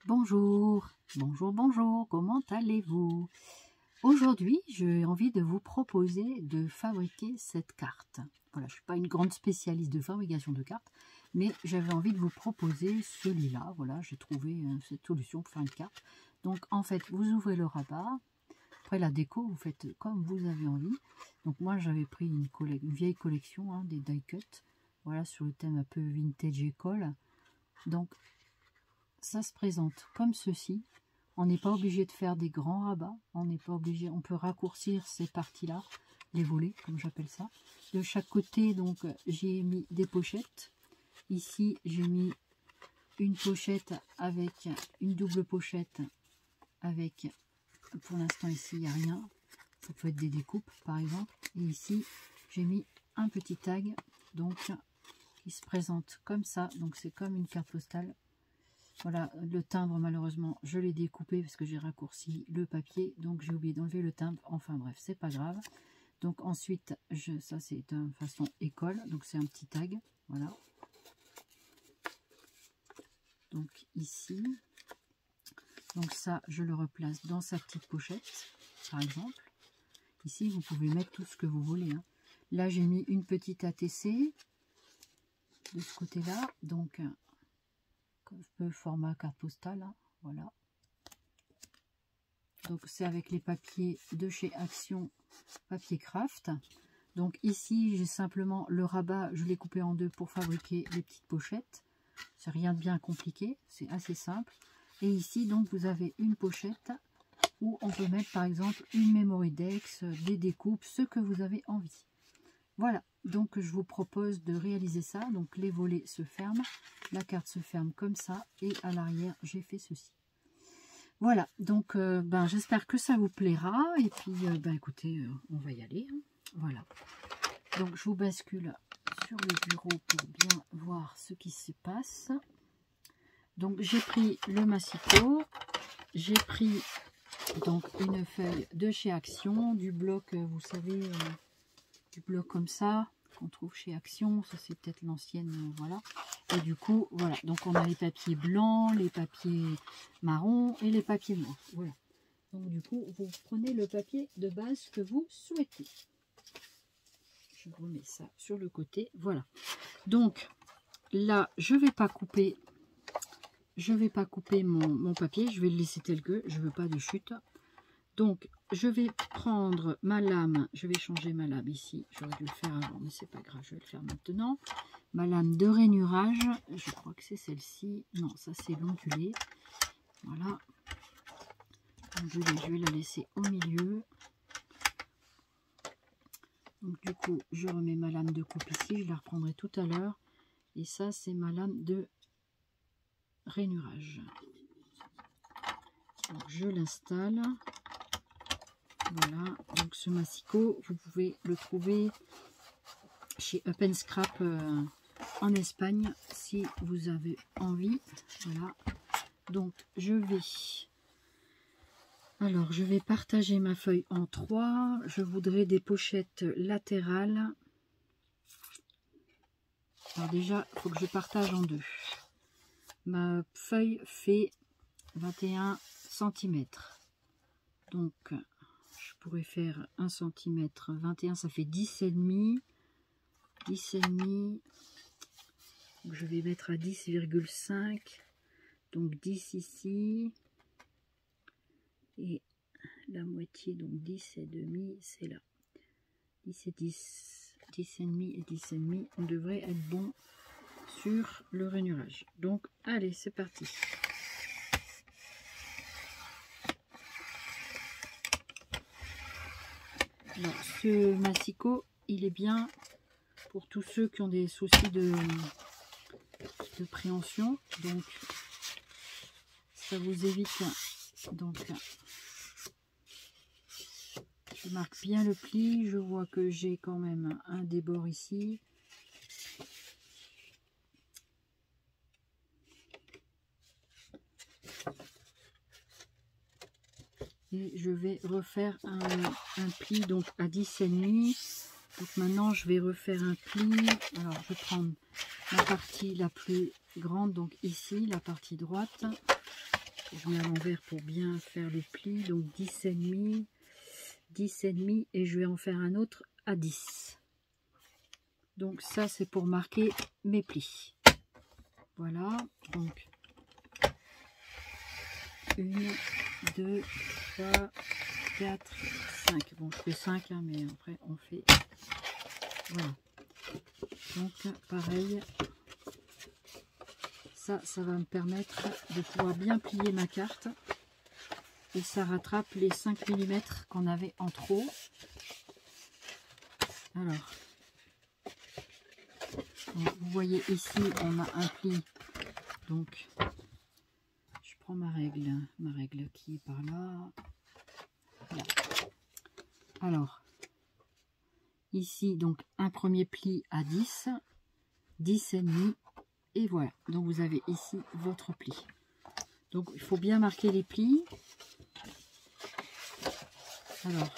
Bonjour, bonjour, comment allez-vous? Aujourd'hui, j'ai envie de vous proposer de fabriquer cette carte. Voilà, je ne suis pas une grande spécialiste de fabrication de cartes, mais j'avais envie de vous proposer celui-là. Voilà, j'ai trouvé cette solution pour faire une carte. Donc, en fait, vous ouvrez le rabat. Après la déco, vous faites comme vous avez envie. Donc, moi, j'avais pris une vieille collection, des die cut. Voilà, sur le thème un peu vintage école. Donc, ça se présente comme ceci. On n'est pas obligé de faire des grands rabats. On n'est pas obligé. On peut raccourcir ces parties-là, les volets, comme j'appelle ça. De chaque côté, donc, j'ai mis des pochettes. Ici, j'ai mis une pochette avec une double pochette avec, pour l'instant ici, il n'y a rien. Ça peut être des découpes, par exemple. Et ici, j'ai mis un petit tag, donc, qui se présente comme ça. Donc, c'est comme une carte postale. Voilà, le timbre, malheureusement, je l'ai découpé parce que j'ai raccourci le papier. Donc, j'ai oublié d'enlever le timbre. Enfin, bref, c'est pas grave. Donc, ensuite, ça, c'est de façon école. Donc, c'est un petit tag. Voilà. Donc, ici. Donc, ça, je le replace dans sa petite pochette, par exemple. Ici, vous pouvez mettre tout ce que vous voulez. Là, j'ai mis une petite ATC de ce côté-là. Donc, le format carte postale, voilà. Donc c'est avec les papiers de chez Action, papier craft. Donc ici j'ai simplement le rabat, je l'ai coupé en deux pour fabriquer les petites pochettes. C'est rien de bien compliqué, c'est assez simple. Et ici donc vous avez une pochette où on peut mettre par exemple une memory dex, des découpes, ce que vous avez envie. Voilà, donc je vous propose de réaliser ça. Donc les volets se ferment, la carte se ferme comme ça et à l'arrière j'ai fait ceci. Voilà, donc j'espère que ça vous plaira et puis écoutez, on va y aller. Voilà, donc je vous bascule sur le bureau pour bien voir ce qui se passe. Donc j'ai pris le massicot, j'ai pris donc une feuille de chez Action, du bloc, vous savez, du bloc comme ça qu'on trouve chez Action, ça c'est peut-être l'ancienne, voilà. Et du coup voilà, donc on a les papiers blancs, les papiers marrons et les papiers noirs, voilà. Donc du coup vous prenez le papier de base que vous souhaitez. Je remets ça sur le côté, voilà. Donc là je vais pas couper mon papier, je vais le laisser tel que, je veux pas de chute. Donc, je vais prendre ma lame, je vais changer ma lame ici, j'aurais dû le faire avant, mais c'est pas grave, je vais le faire maintenant. Ma lame de rainurage, je crois que c'est celle-ci, non, ça c'est l'ondulé, voilà. Ondulée, je vais la laisser au milieu. Donc du coup, je remets ma lame de coupe ici, je la reprendrai tout à l'heure. Et ça, c'est ma lame de rainurage. Donc, je l'installe. Voilà, donc ce massicot, vous pouvez le trouver chez Up & Scrap en Espagne si vous avez envie. Voilà, donc je vais partager ma feuille en 3. Je voudrais des pochettes latérales. Alors déjà, il faut que je partage en 2. Ma feuille fait 21 cm. Donc, je pourrais faire 1 cm, 21, ça fait 10,5. 10,5. Donc, je vais mettre à 10,5. Donc, 10 ici. Et la moitié, donc 10,5, c'est là. 10 et 10. 10,5 et 10,5. On devrait être bon sur le rainurage. Donc, allez, c'est parti. Alors, ce massicot, il est bien pour tous ceux qui ont des soucis de préhension. Donc, ça vous évite. Donc, je marque bien le pli. Je vois que j'ai quand même un débord ici. Et je vais refaire un pli donc à 10,5. Donc maintenant je vais refaire un pli. Alors je vais prendre la partie la plus grande, donc ici la partie droite, Je mets à l'envers pour bien faire le pli. Donc 10,5, 10,5 et je vais en faire un autre à 10. Donc ça c'est pour marquer mes plis. Voilà, donc 1, 2, 3, 4, 5. Bon, je fais 5, hein, mais après on fait... Voilà. Donc pareil, ça va me permettre de pouvoir bien plier ma carte. Et ça rattrape les 5 mm qu'on avait en trop. Alors, vous voyez ici, on a un pli. Donc, je prends ma règle qui est par là. Voilà. Alors, ici, donc, un premier pli à 10, 10,5. Et voilà. Donc, vous avez ici votre pli. Donc, il faut bien marquer les plis. Alors,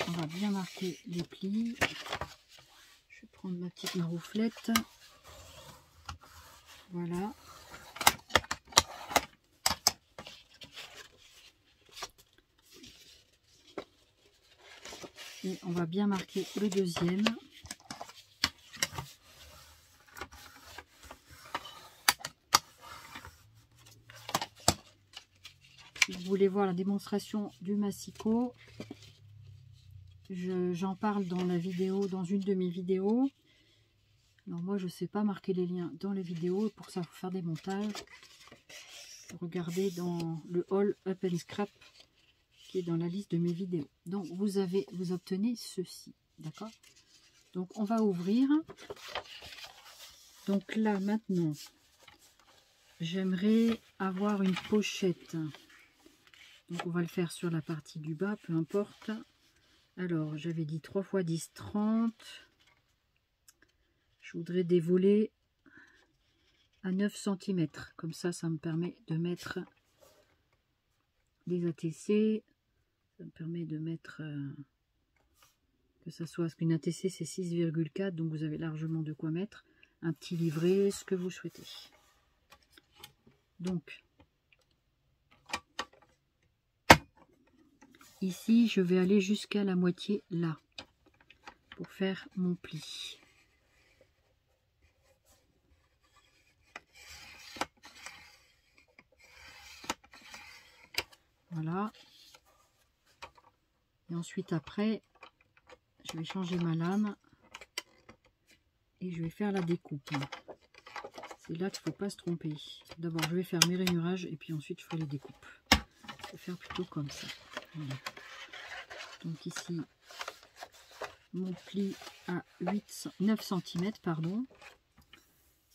on va bien marquer les plis. Je vais prendre ma petite marouflette. Voilà. Et on va bien marquer le deuxième. Si vous voulez voir la démonstration du massicot, j'en parle dans la vidéo, dans une de mes vidéos. Alors moi je ne sais pas marquer les liens dans les vidéos, et pour ça il faut faire des montages. Regardez dans le haul Up and Scrap qui est dans la liste de mes vidéos. Donc vous obtenez ceci, d'accord? Donc on va ouvrir. Donc là maintenant, j'aimerais avoir une pochette. Donc on va le faire sur la partie du bas, peu importe. Alors j'avais dit 3 x 10, 30. Je voudrais des volets à 9 cm. Comme ça, ça me permet de mettre des ATC. Ça me permet de mettre que ça soit, parce qu'une ATC c'est 6,4, donc vous avez largement de quoi mettre. Un petit livret, ce que vous souhaitez. Donc, ici, je vais aller jusqu'à la moitié là, pour faire mon pli. Voilà. Et ensuite, après, je vais changer ma lame et je vais faire la découpe. C'est là qu'il ne faut pas se tromper. D'abord, je vais faire mes rainurages et puis ensuite, je ferai les découpes. Je vais faire plutôt comme ça. Voilà. Donc ici, mon pli à 9 cm, pardon.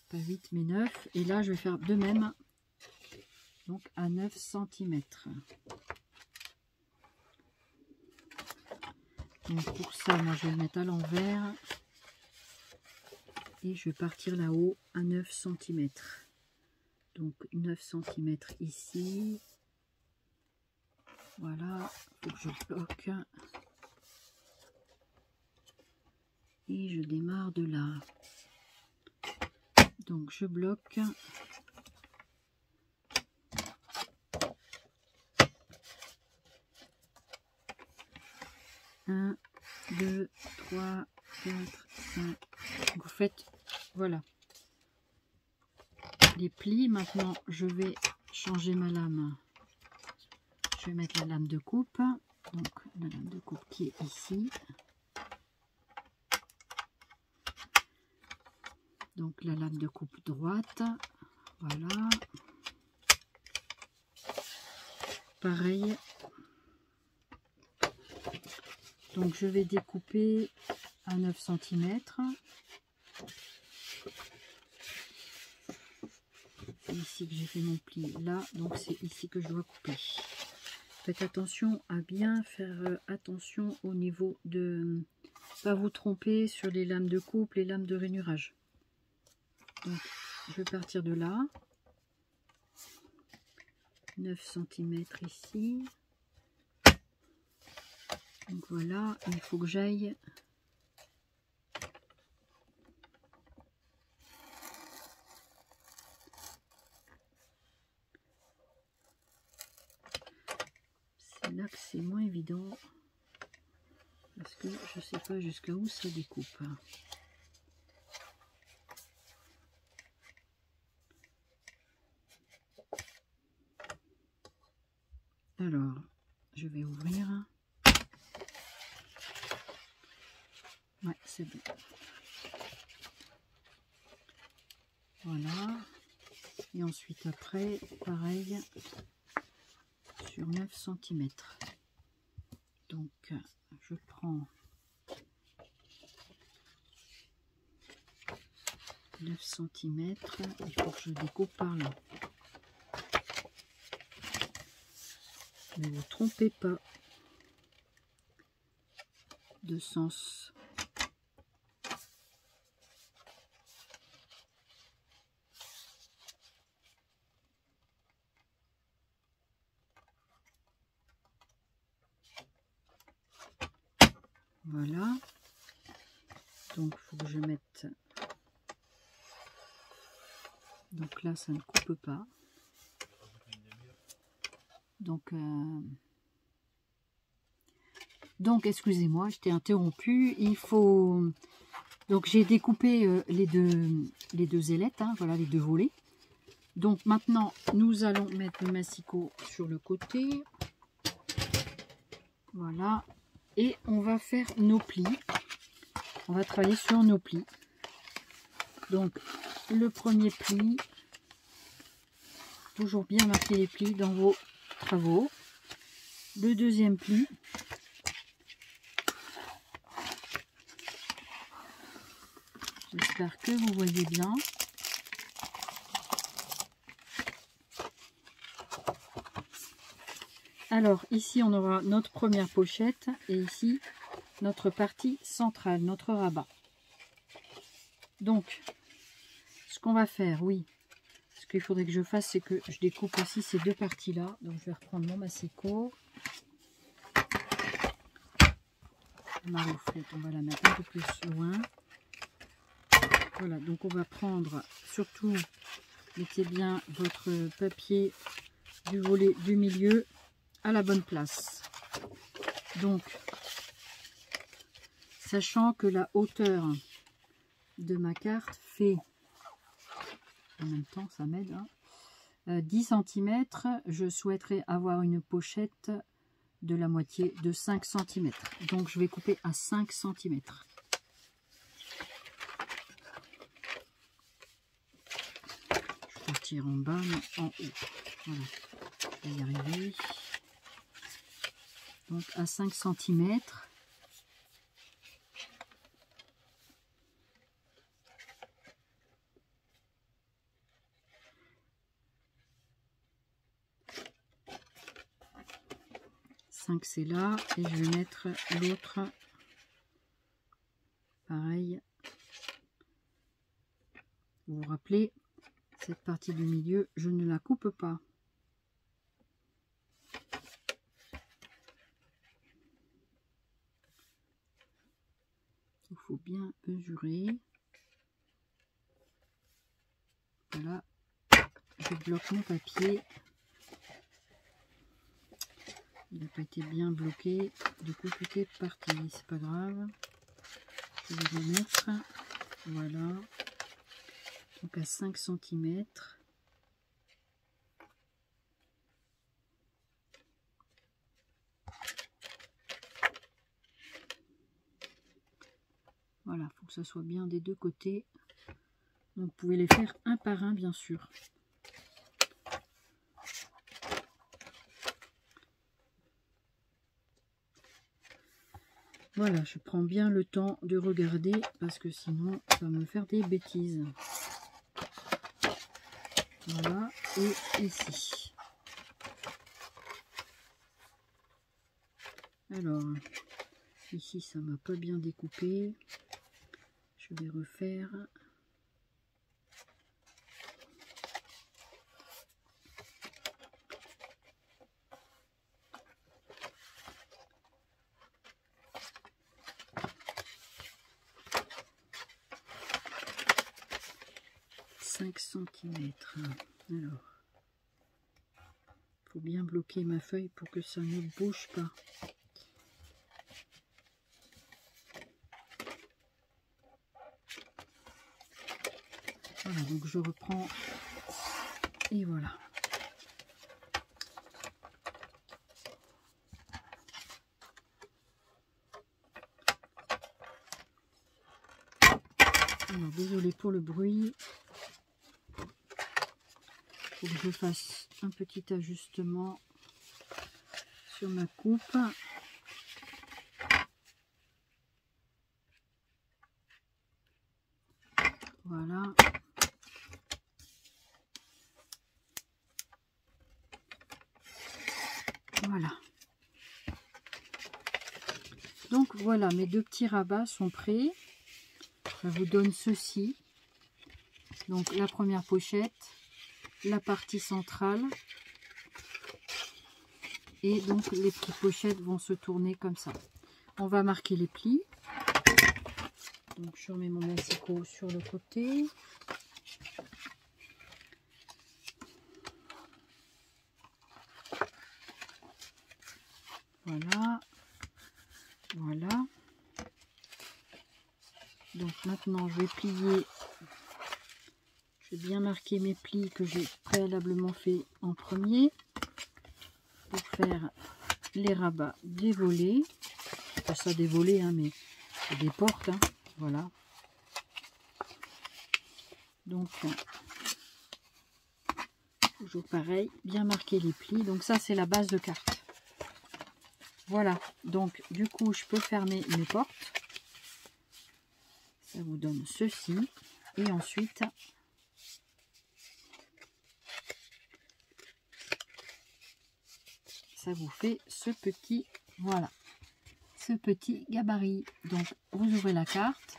Pas 8, mais 9. Et là, je vais faire de même. Donc à 9 cm. Donc pour ça, moi je vais le mettre à l'envers. Et je vais partir là-haut à 9 cm. Donc 9 cm ici. Voilà, il faut que je bloque. Et je démarre de là. Donc je bloque. 1, 2, 3, 4, 5. Vous faites, voilà, les plis. Maintenant, je vais changer ma lame. Je vais mettre la lame de coupe. Donc, la lame de coupe qui est ici. Donc, la lame de coupe droite. Voilà. Pareil. Donc, je vais découper à 9 cm. C'est ici que j'ai fait mon pli là, donc c'est ici que je dois couper. Faites attention à bien faire attention au niveau de pas vous tromper sur les lames de coupe, les lames de rainurage. Donc je vais partir de là, 9 cm ici. Donc voilà, il faut que j'aille là que c'est moins évident parce que je sais pas jusqu'à où ça découpe. Alors, je vais ouvrir. Ouais, c'est bon. Voilà. Et ensuite après, pareil, sur 9 cm. Donc, je prends 9 cm. Il faut que je découpe par là. Ne vous trompez pas de sens. Voilà. Donc, il faut que je mette... Donc là, ça ne coupe pas. Donc excusez-moi, je t'ai interrompu. Il faut... Donc, j'ai découpé les deux ailettes, hein, voilà, les deux volets. Donc, maintenant, nous allons mettre le massicot sur le côté. Voilà. Et on va faire nos plis. On va travailler sur nos plis. Donc, le premier pli, toujours bien marquer les plis dans vos travaux. Le deuxième pli. J'espère que vous voyez bien. Alors, ici, on aura notre première pochette et ici, notre partie centrale, notre rabat. Donc, ce qu'on va faire, oui, ce qu'il faudrait que je fasse, c'est que je découpe aussi ces deux parties-là. Donc, je vais reprendre mon massicot. Ma reflète, on va la mettre un peu plus loin. Voilà, donc on va prendre, surtout, mettez bien votre papier du volet du milieu à la bonne place. Donc, sachant que la hauteur de ma carte fait, en même temps ça m'aide, hein, 10 cm, je souhaiterais avoir une pochette de la moitié de 5 cm. Donc je vais couper à 5 cm. Je retire en bas, mais en haut. Voilà, je vais y arriver. Donc à 5 cm. C'est là et je vais mettre l'autre pareil. Vous vous rappelez, cette partie du milieu, je ne la coupe pas. Il faut bien mesurer. Voilà, je bloque mon papier. Il n'a pas été bien bloqué, du coup tout est parti, c'est pas grave. Je vais remettre, voilà, donc à 5 cm. Voilà, il faut que ça soit bien des deux côtés. Donc vous pouvez les faire un par un bien sûr. Voilà, je prends bien le temps de regarder parce que sinon ça va me faire des bêtises. Voilà, et ici. Alors, ici ça m'a pas bien découpé. Je vais refaire. Alors, faut bien bloquer ma feuille pour que ça ne bouge pas. Voilà, donc je reprends et voilà. Alors, désolé pour le bruit. Il faut que je fasse un petit ajustement sur ma coupe. Voilà. Voilà. Donc voilà, mes deux petits rabats sont prêts. Je vous donne ceci. Donc la première pochette, la partie centrale. Et donc les petites pochettes vont se tourner comme ça. On va marquer les plis. Donc je remets mon massicot sur le côté. Voilà. Voilà. Donc maintenant je vais plier. Je vais bien marquer mes plis que j'ai préalablement fait en premier. Pour faire les rabats des volets. Pas ça des volets, hein, mais des portes. Hein, voilà. Donc, toujours pareil, bien marquer les plis. Donc ça, c'est la base de carte. Voilà. Donc, du coup, je peux fermer mes portes. Ça vous donne ceci. Et ensuite, ça vous fait ce petit, voilà, ce petit gabarit. Donc, vous ouvrez la carte,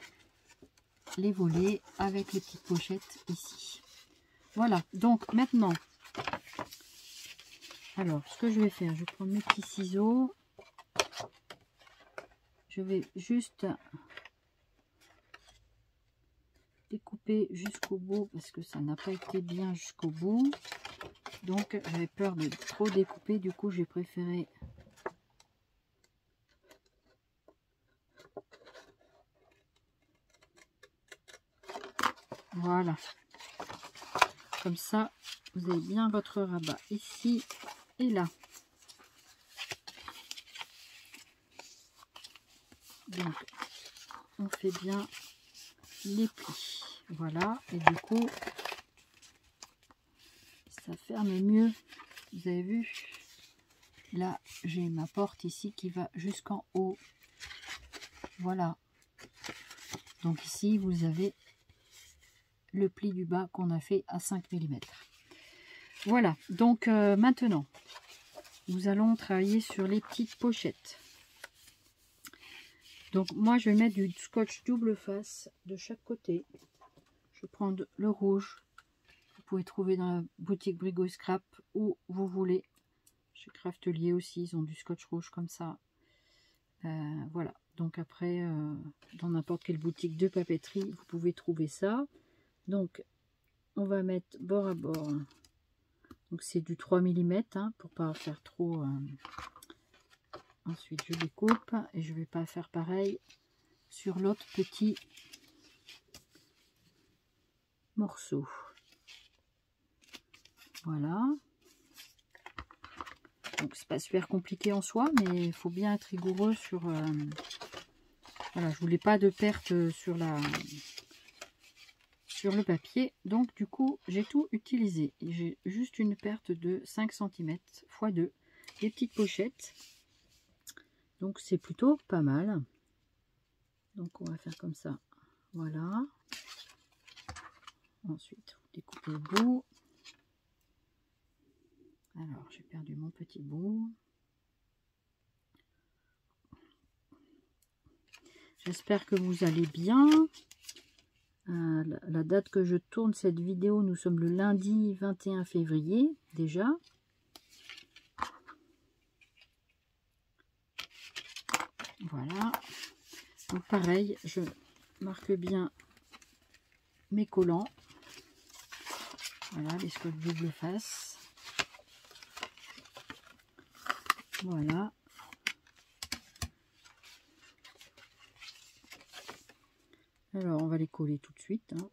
les volets avec les petites pochettes ici. Voilà, donc maintenant, alors, ce que je vais faire, je vais prendre mes petits ciseaux. Je vais juste découper jusqu'au bout parce que ça n'a pas été bien jusqu'au bout. Donc, j'avais peur de trop découper. Du coup, j'ai préféré voilà. Comme ça, vous avez bien votre rabat ici et là. Donc, on fait bien les plis. Voilà. Et du coup, ça ferme mieux. Vous avez vu? Là, j'ai ma porte ici qui va jusqu'en haut. Voilà. Donc ici, vous avez le pli du bas qu'on a fait à 5 mm. Voilà. Donc maintenant, nous allons travailler sur les petites pochettes. Donc moi, je vais mettre du scotch double face de chaque côté. Je vais prendre le rouge. Vous pouvez trouver dans la boutique Brigo Scrap où vous voulez. Chez Craftelier aussi, ils ont du scotch rouge comme ça. Voilà. Donc après, dans n'importe quelle boutique de papeterie, vous pouvez trouver ça. Donc, on va mettre bord à bord. Donc c'est du 3 mm hein, pour pas faire trop. Ensuite, je découpe et je vais pas faire pareil sur l'autre petit morceau. Voilà. Donc c'est pas super compliqué en soi, mais il faut bien être rigoureux sur. Voilà, je voulais pas de perte sur le papier, donc du coup j'ai tout utilisé. J'ai juste une perte de 5 cm x 2, des petites pochettes. Donc c'est plutôt pas mal. Donc on va faire comme ça. Voilà. Ensuite, vous découpez le bout. Alors, j'ai perdu mon petit bout. J'espère que vous allez bien. La date que je tourne cette vidéo, nous sommes le lundi 21 février déjà. Voilà. Donc pareil, je marque bien mes collants. Voilà, les scotch double face. Voilà. Alors, on va les coller tout de suite. Hein.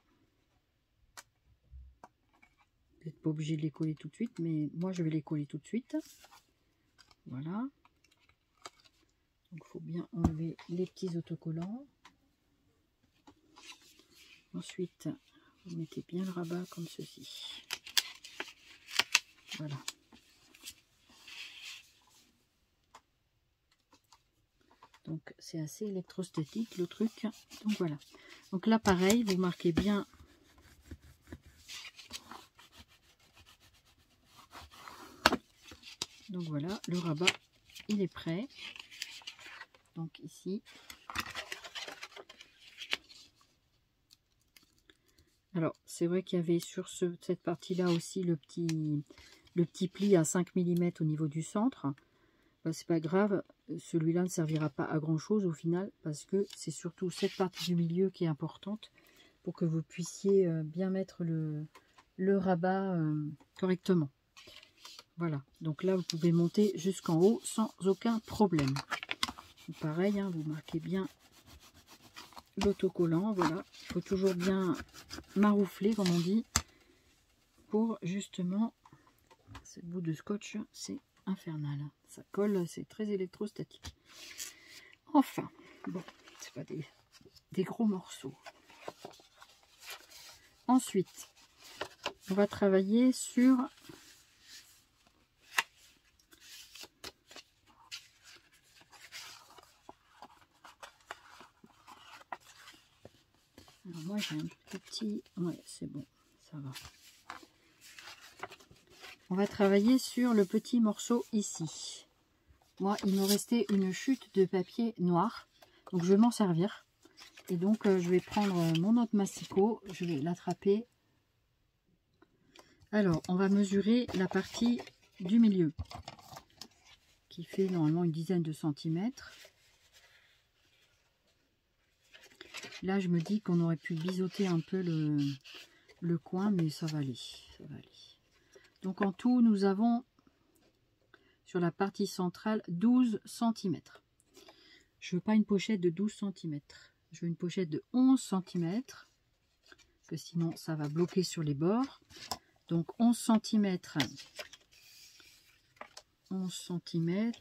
Vous n'êtes pas obligé de les coller tout de suite, mais moi, je vais les coller tout de suite. Voilà. Donc, il faut bien enlever les petits autocollants. Ensuite, vous mettez bien le rabat comme ceci. Voilà. Donc, c'est assez électrostatique le truc. Donc, voilà. Donc là, pareil, vous marquez bien. Donc, voilà, le rabat, il est prêt. Donc, ici. Alors, c'est vrai qu'il y avait sur cette partie-là aussi le petit pli à 5 mm au niveau du centre. Ben, c'est pas grave, celui-là ne servira pas à grand chose au final parce que c'est surtout cette partie du milieu qui est importante pour que vous puissiez bien mettre le rabat correctement. Voilà, donc là vous pouvez monter jusqu'en haut sans aucun problème. Pareil, hein, vous marquez bien l'autocollant, voilà, il faut toujours bien maroufler comme on dit pour justement ce bout de scotch, c'est infernal, ça colle, c'est très électrostatique. Enfin, bon, c'est pas des gros morceaux. Ensuite, on va travailler sur alors moi j'ai un petit, ouais c'est bon, ça va. On va travailler sur le petit morceau ici. Moi, il me restait une chute de papier noir. Donc, je vais m'en servir. Et donc, je vais prendre mon autre massicot. Je vais l'attraper. Alors, on va mesurer la partie du milieu. Qui fait normalement une dizaine de centimètres. Là, je me dis qu'on aurait pu biseauter un peu le coin. Mais ça va aller. Ça va aller. Donc en tout, nous avons sur la partie centrale 12 cm. Je ne veux pas une pochette de 12 cm. Je veux une pochette de 11 cm. Parce que sinon, ça va bloquer sur les bords. Donc 11 cm. 11 cm.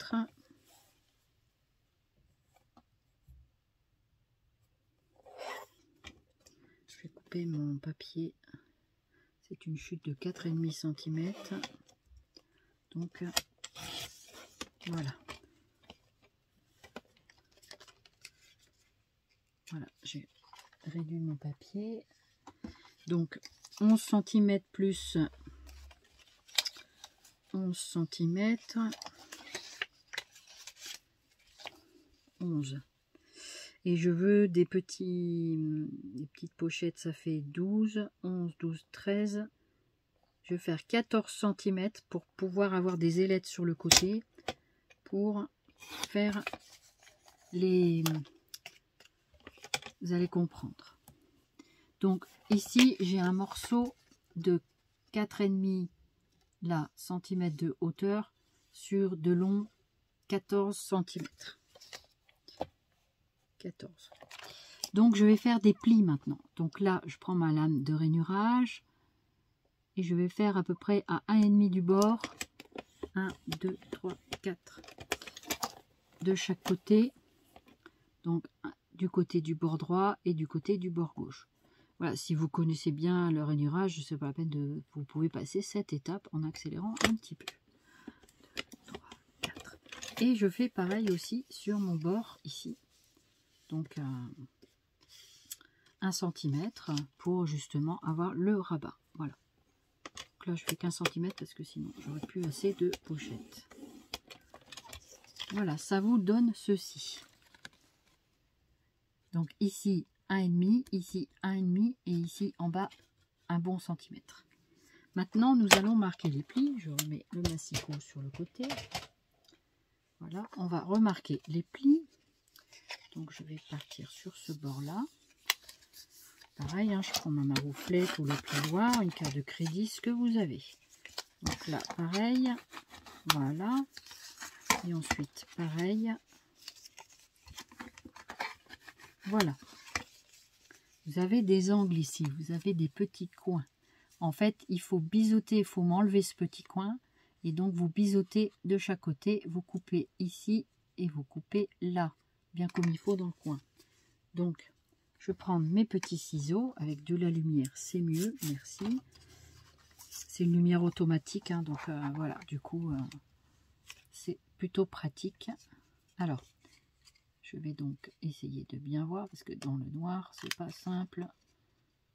Je vais couper mon papier. C'est une chute de 4,5 cm. Donc, voilà. Voilà, j'ai réduit mon papier. Donc, 11 cm plus 11 cm. 11. Et je veux des petites pochettes, ça fait 12, 11, 12, 13. Je vais faire 14 cm pour pouvoir avoir des ailettes sur le côté pour faire les... Vous allez comprendre. Donc ici, j'ai un morceau de 4,5 là, centimètres de hauteur sur de long 14 cm. 14. Donc je vais faire des plis maintenant. Donc là, je prends ma lame de rainurage et je vais faire à peu près à 1,5 du bord. 1, 2, 3, 4 de chaque côté. Donc du côté du bord droit et du côté du bord gauche. Voilà, si vous connaissez bien le rainurage, c'est pas la peine de... Vous pouvez passer cette étape en accélérant un petit peu. 2, 3, 4. Et je fais pareil aussi sur mon bord ici. Donc 1 cm pour justement avoir le rabat. Voilà. Donc là je fais qu'1 cm parce que sinon j'aurais plus assez de pochettes. Voilà, ça vous donne ceci. Donc ici 1,5, ici 1,5 et ici en bas un bon centimètre. Maintenant nous allons marquer les plis. Je remets le massicot sur le côté. Voilà, on va remarquer les plis. Donc je vais partir sur ce bord là. Pareil, hein, je prends ma marouflette ou le plioir, une carte de crédit, ce que vous avez. Donc là, pareil, voilà. Et ensuite, pareil. Voilà. Vous avez des angles ici, vous avez des petits coins. En fait, il faut biseauter, il faut m'enlever ce petit coin. Et donc, vous biseautez de chaque côté, vous coupez ici et vous coupez là, bien comme il faut dans le coin. Donc, je vais prendre mes petits ciseaux avec de la lumière, c'est mieux, merci. C'est une lumière automatique, hein, donc voilà, du coup, c'est plutôt pratique. Alors, je vais donc essayer de bien voir, parce que dans le noir, c'est pas simple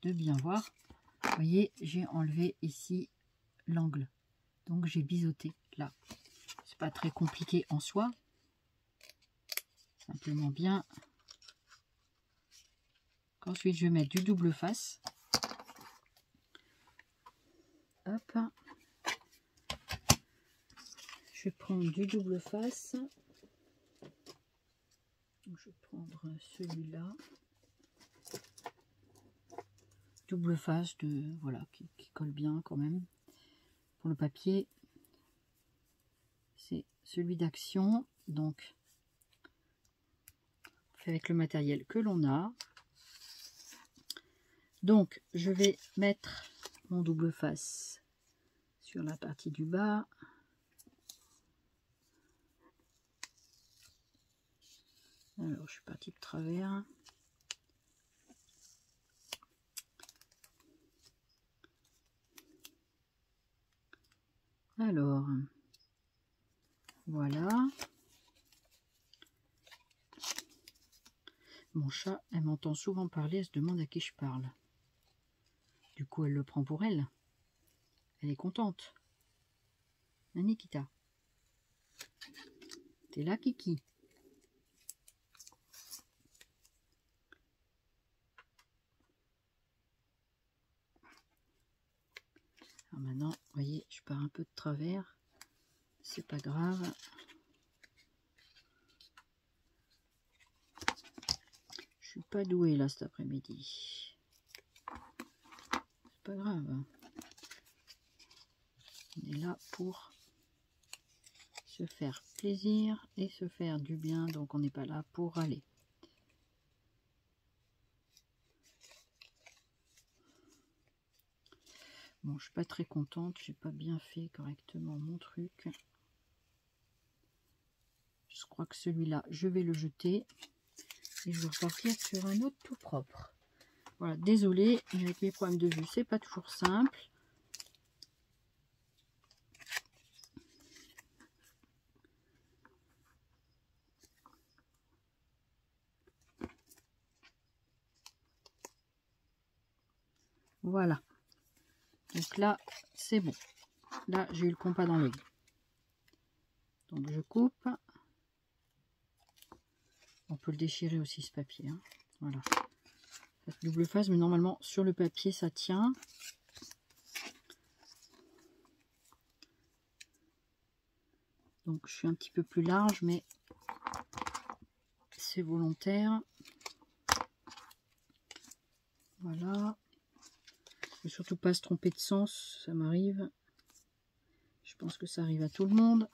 de bien voir. Vous voyez, j'ai enlevé ici l'angle. Donc, j'ai biseauté là. C'est pas très compliqué en soi. Simplement bien. Ensuite, je vais mettre du double face. Hop. Je vais prendre du double face. Je vais prendre celui-là. Double face de voilà qui colle bien quand même. Pour le papier, c'est celui d'Action. Donc, on fait avec le matériel que l'on a. Donc, je vais mettre mon double face sur la partie du bas. Alors, je suis partie de travers. Alors, voilà. Mon chat, elle m'entend souvent parler, elle se demande à qui je parle. Du coup, elle le prend pour elle. Elle est contente. Hein, Nikita? T'es là, Kiki? Alors maintenant, vous voyez, je pars un peu de travers. C'est pas grave. Je suis pas douée là cet après-midi. C'est pas grave. On est là pour se faire plaisir et se faire du bien. Donc on n'est pas là pour râler. Bon, je suis pas très contente. J'ai pas bien fait correctement mon truc. Je crois que celui-là, je vais le jeter. Et je vais repartir sur un autre tout propre. Voilà, désolée, mais avec mes problèmes de vue, c'est pas toujours simple. Voilà. Donc là, c'est bon. Là, j'ai eu le compas dans l'œil. Donc je coupe. On peut le déchirer aussi ce papier. Hein. Voilà. Double face, mais normalement sur le papier ça tient. Donc je suis un petit peu plus large, mais c'est volontaire. Voilà. Il ne faut surtout pas se tromper de sens, ça m'arrive. Je pense que ça arrive à tout le monde.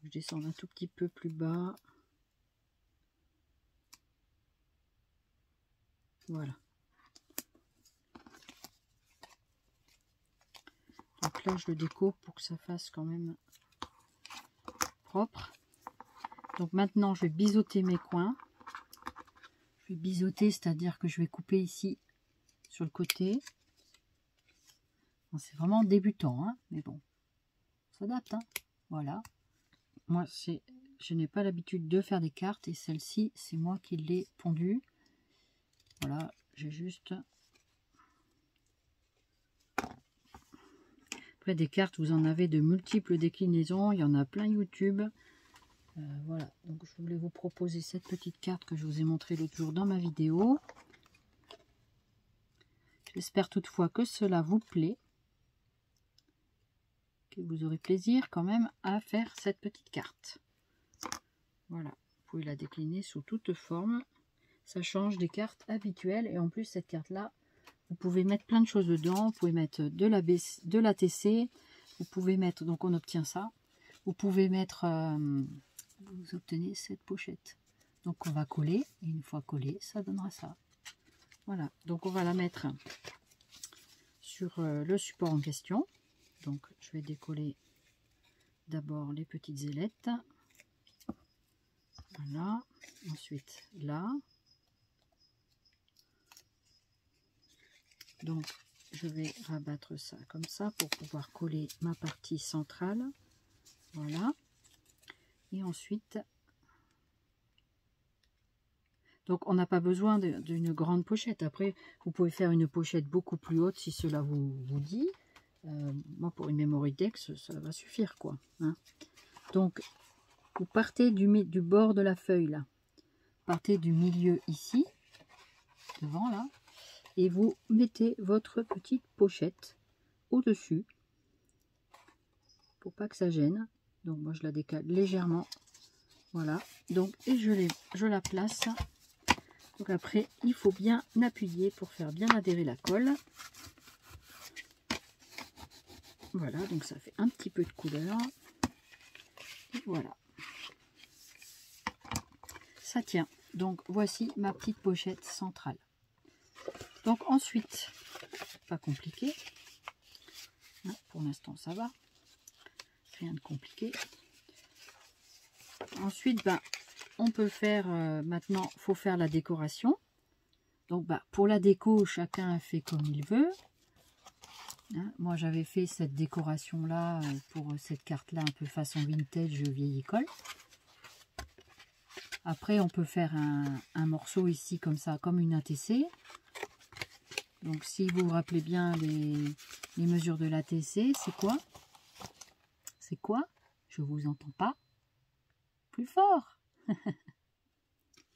Je descends un tout petit peu plus bas. Voilà. Donc là, je le découpe pour que ça fasse quand même propre. Donc maintenant, je vais biseauter mes coins. Je vais biseauter, c'est-à-dire que je vais couper ici sur le côté. Bon, c'est vraiment débutant, hein, mais bon, on s'adapte. Hein. Voilà. Moi, je n'ai pas l'habitude de faire des cartes et celle-ci, c'est moi qui l'ai pondue. Voilà, j'ai juste... Après, des cartes, vous en avez de multiples déclinaisons. Il y en a plein YouTube. Voilà, donc je voulais vous proposer cette petite carte que je vous ai montrée l'autre jour dans ma vidéo. J'espère toutefois que cela vous plaît. Que vous aurez plaisir quand même à faire cette petite carte. Voilà, vous pouvez la décliner sous toute forme. Ça change des cartes habituelles. Et en plus, cette carte-là, vous pouvez mettre plein de choses dedans. Vous pouvez mettre de l'ATC. vous pouvez mettre, donc on obtient ça, vous pouvez mettre, vous obtenez cette pochette. Donc on va coller, et une fois collé, ça donnera ça. Voilà, donc on va la mettre sur le support en question. Donc je vais décoller d'abord les petites ailettes. Voilà, ensuite là. Donc je vais rabattre ça comme ça pour pouvoir coller ma partie centrale. Voilà. Et ensuite, donc on n'a pas besoin d'une grande pochette. Après, vous pouvez faire une pochette beaucoup plus haute si cela vous dit. Moi, pour une Memory Dex, ça va suffire, quoi. Hein. Donc, vous partez du bord de la feuille, là. Partez du milieu ici, devant, là. Et vous mettez votre petite pochette au-dessus, pour pas que ça gêne. Donc, moi, je la décale légèrement. Voilà. Donc, et je la place. Donc après, il faut bien appuyer pour faire bien adhérer la colle. Voilà, donc ça fait un petit peu de couleur. Et voilà. Ça tient. Donc voici ma petite pochette centrale. Donc ensuite, pas compliqué. Hein, pour l'instant, ça va. Rien de compliqué. Ensuite, ben, on peut faire, maintenant, il faut faire la décoration. Donc, bah, pour la déco, chacun fait comme il veut. Hein, moi, j'avais fait cette décoration-là pour cette carte-là, un peu façon vintage, vieille école. Après, on peut faire un morceau ici, comme ça, comme une ATC. Donc, si vous vous rappelez bien les mesures de l'ATC, c'est quoi? C'est quoi? Je vous entends pas. Plus fort.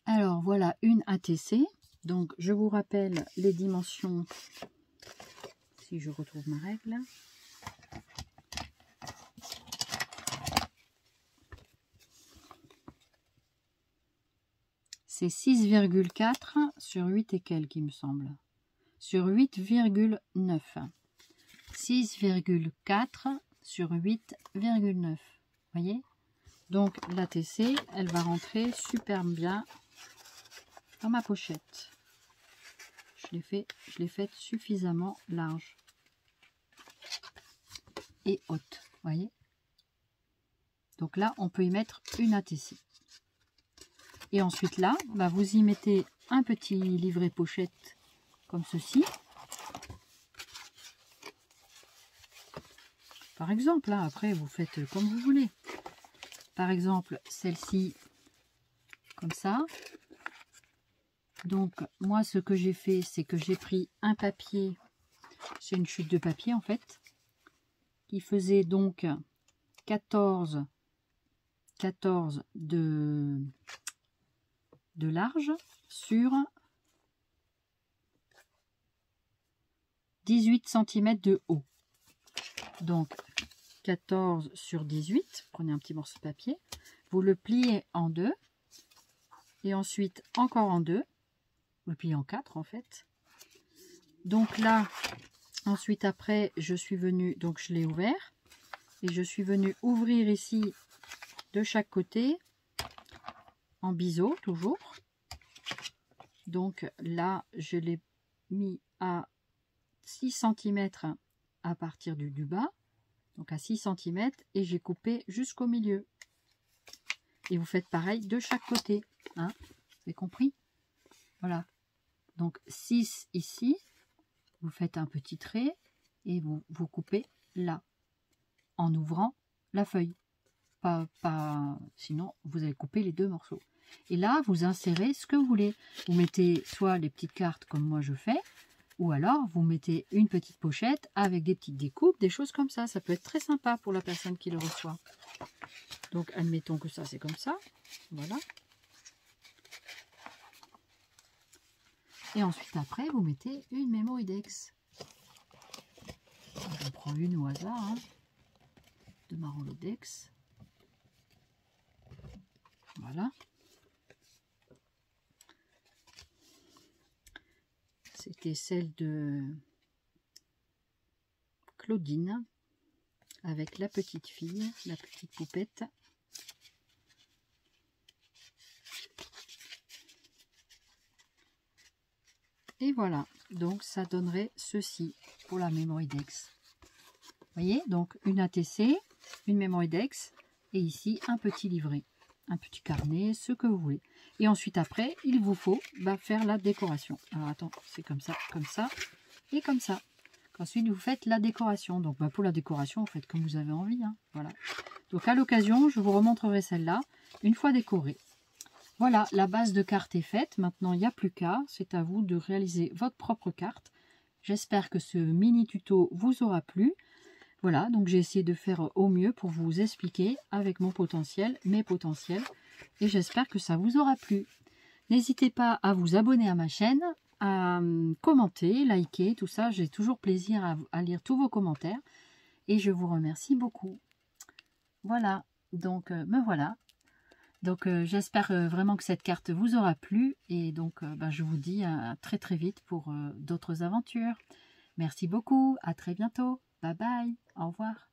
Alors, voilà une ATC. Donc, je vous rappelle les dimensions, si je retrouve ma règle. C'est 6,4 sur 8 et quelques, il me semble. Sur 8,9. 6,4 sur 8,9. Voyez? Donc, l'ATC, elle va rentrer super bien dans ma pochette. Je l'ai faite suffisamment large et haute, voyez. Donc là, on peut y mettre une ATC. Et ensuite là, bah, vous y mettez un petit livret pochette comme ceci. Par exemple, là, après, vous faites comme vous voulez. Par exemple, celle-ci, comme ça. Donc, moi, ce que j'ai fait, c'est que j'ai pris un papier, c'est une chute de papier, en fait, qui faisait donc 14 de large sur 18 cm de haut. Donc, 14 sur 18, prenez un petit morceau de papier, vous le pliez en deux, et ensuite encore en deux, vous le pliez en quatre en fait. Donc là, ensuite après, je suis venue, donc je l'ai ouvert, et je suis venue ouvrir ici de chaque côté, en biseau toujours. Donc là, je l'ai mis à 6 cm à partir du bas. Donc à 6 cm et j'ai coupé jusqu'au milieu. Et vous faites pareil de chaque côté. Hein, vous avez compris? Voilà. Donc 6 ici. Vous faites un petit trait et vous coupez là. En ouvrant la feuille. Sinon, vous allez couper les deux morceaux. Et là, vous insérez ce que vous voulez. Vous mettez soit les petites cartes comme moi je fais. Ou alors, vous mettez une petite pochette avec des petites découpes, des choses comme ça. Ça peut être très sympa pour la personne qui le reçoit. Donc, admettons que ça, c'est comme ça. Voilà. Et ensuite, après, vous mettez une Memory Dex. Je prends une au hasard, hein, de ma Rolodex. Voilà. C'était celle de Claudine. avec la petite fille, la petite poupette. Et voilà, donc ça donnerait ceci pour la Mémoridex. Vous voyez, donc une ATC, une Mémoridex et ici un petit livret, un petit carnet, ce que vous voulez. Et ensuite après, il vous faut faire la décoration. Alors attends, c'est comme ça et comme ça. Ensuite, vous faites la décoration. Donc pour la décoration, vous faites comme vous avez envie. Hein. Voilà. Donc à l'occasion, je vous remontrerai celle-là une fois décorée. Voilà, la base de carte est faite. Maintenant, il n'y a plus qu'à. C'est à vous de réaliser votre propre carte. J'espère que ce mini tuto vous aura plu. Voilà, donc j'ai essayé de faire au mieux pour vous expliquer avec mon potentiel, mes potentiels. Et j'espère que ça vous aura plu. N'hésitez pas à vous abonner à ma chaîne, à commenter, liker, tout ça. J'ai toujours plaisir à lire tous vos commentaires. Et je vous remercie beaucoup. Voilà, donc me voilà. Donc j'espère vraiment que cette carte vous aura plu et donc je vous dis à très très vite pour d'autres aventures. Merci beaucoup, à très bientôt, bye bye, au revoir.